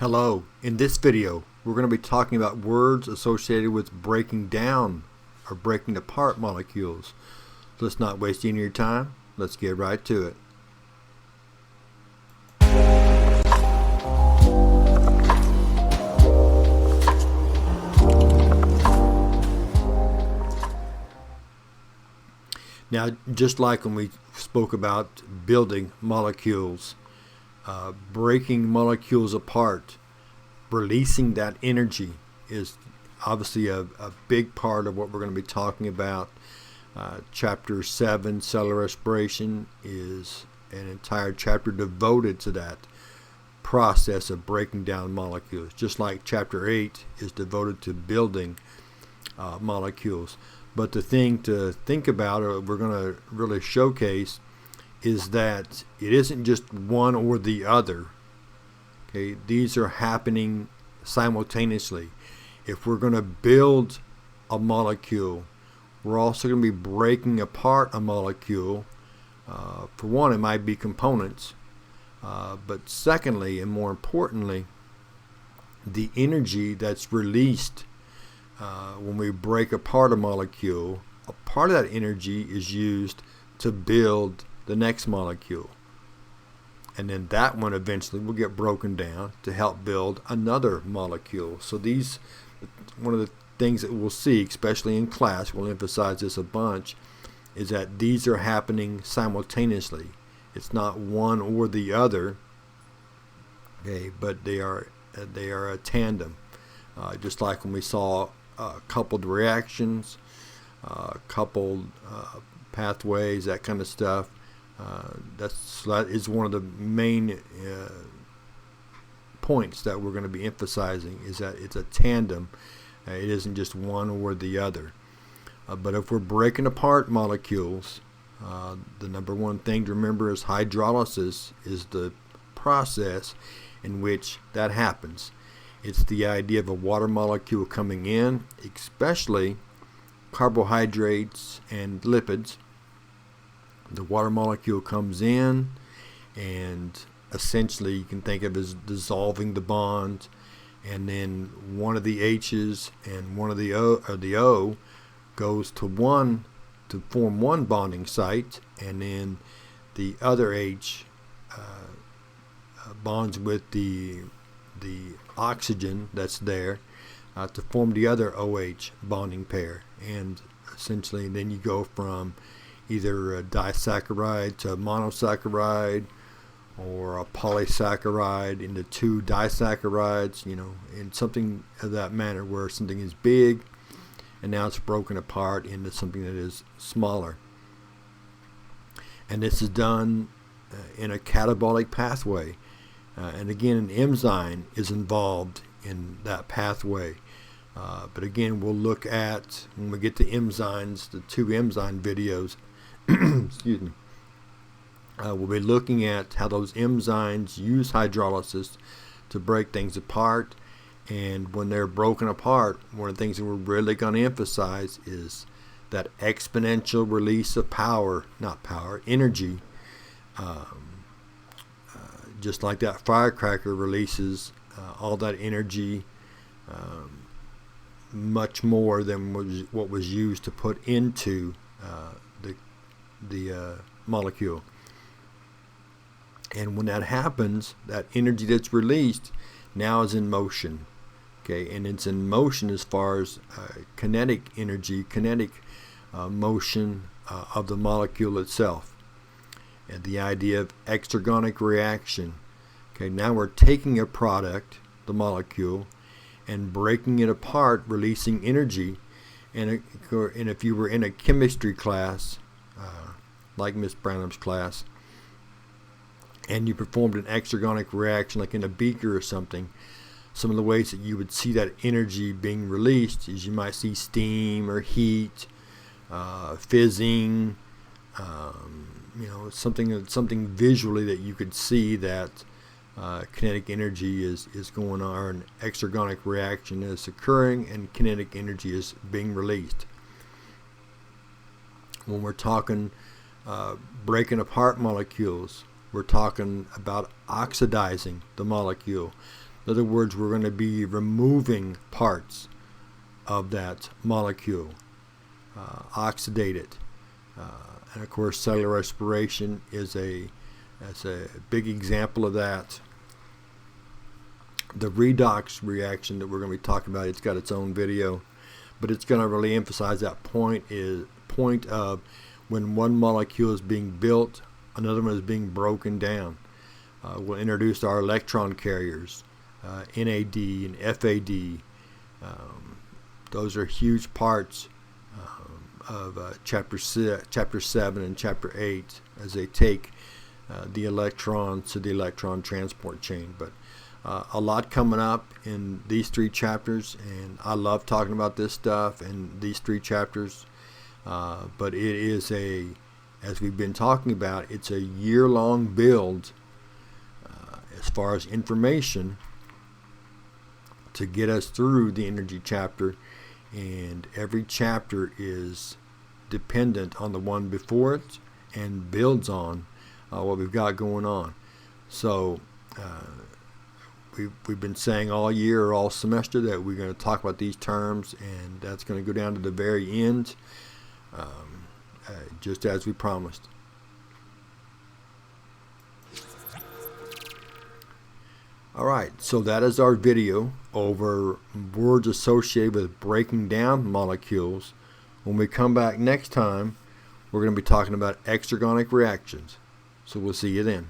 Hello, in this video we're going to be talking about words associated with breaking down or breaking apart molecules. So let's not waste any of your time, let's get right to it. Now, just like when we spoke about building molecules, breaking molecules apart, releasing that energy is obviously a big part of what we're going to be talking about. Chapter 7, Cellular Respiration, is an entire chapter devoted to that process of breaking down molecules, just like Chapter 8 is devoted to building molecules. But the thing to think about, or we're going to really showcase, is that it isn't just one or the other. Okay, these are happening simultaneously. If we're going to build a molecule, we're also going to be breaking apart a molecule. For one, it might be components, but secondly, and more importantly, the energy that's released when we break apart a molecule, a part of that energy is used to build the next molecule, and then that one eventually will get broken down to help build another molecule. So these, one of the things that we'll see, especially in class, we'll emphasize this a bunch, is that these are happening simultaneously. It's not one or the other, okay, but they are a tandem. Just like when we saw coupled reactions, coupled pathways, that kind of stuff. That is one of the main points that we're going to be emphasizing, is that it's a tandem. It isn't just one or the other. But if we're breaking apart molecules, the number one thing to remember is hydrolysis is the process in which that happens. It's the idea of a water molecule coming in, especially carbohydrates and lipids. The water molecule comes in, and essentially you can think of it as dissolving the bond, and then one of the H's and one of the O goes to form one bonding site, and then the other H bonds with the oxygen that's there to form the other OH bonding pair, and essentially then you go from either a disaccharide to a monosaccharide, or a polysaccharide into two disaccharides, in something of that manner, where something is big and now it's broken apart into something that is smaller. And this is done in a catabolic pathway. And again, an enzyme is involved in that pathway. But again, we'll look at, when we get to enzymes, the two enzyme videos, excuse me, we'll be looking at how those enzymes use hydrolysis to break things apart. And when they're broken apart, one of the things that we're really going to emphasize is that exponential release of energy. Just like that firecracker releases all that energy, much more than what was used to put into the molecule. And when that happens, that energy that's released now is in motion. Okay, and it's in motion as far as kinetic energy, kinetic motion of the molecule itself. And the idea of exergonic reaction. Okay, now we're taking a product, the molecule, and breaking it apart, releasing energy. And if you were in a chemistry class, like Miss Branham's class, and you performed an exergonic reaction, like in a beaker or something, some of the ways that you would see that energy being released is you might see steam or heat, fizzing, something visually that you could see that kinetic energy is going on, or an exergonic reaction is occurring and kinetic energy is being released. When we're talking breaking apart molecules, we're talking about oxidizing the molecule. In other words, we're going to be removing parts of that molecule, oxidate it. And of course, cellular respiration is a big example of that. The redox reaction that we're going to be talking about, it's got its own video, but it's going to really emphasize that point of when one molecule is being built, another one is being broken down. We'll introduce our electron carriers, NAD and FAD. Those are huge parts of chapter 7 and chapter 8 as they take the electrons to the electron transport chain. But a lot coming up in these 3 chapters, and I love talking about this stuff in these 3 chapters. But it is as we've been talking about, it's a year-long build as far as information to get us through the energy chapter, and every chapter is dependent on the one before it and builds on what we've got going on. So we've been saying all year or all semester that we're going to talk about these terms, and that's going to go down to the very end, just as we promised. Alright, so that is our video over words associated with breaking down molecules. When we come back next time, we're going to be talking about exergonic reactions. So we'll see you then.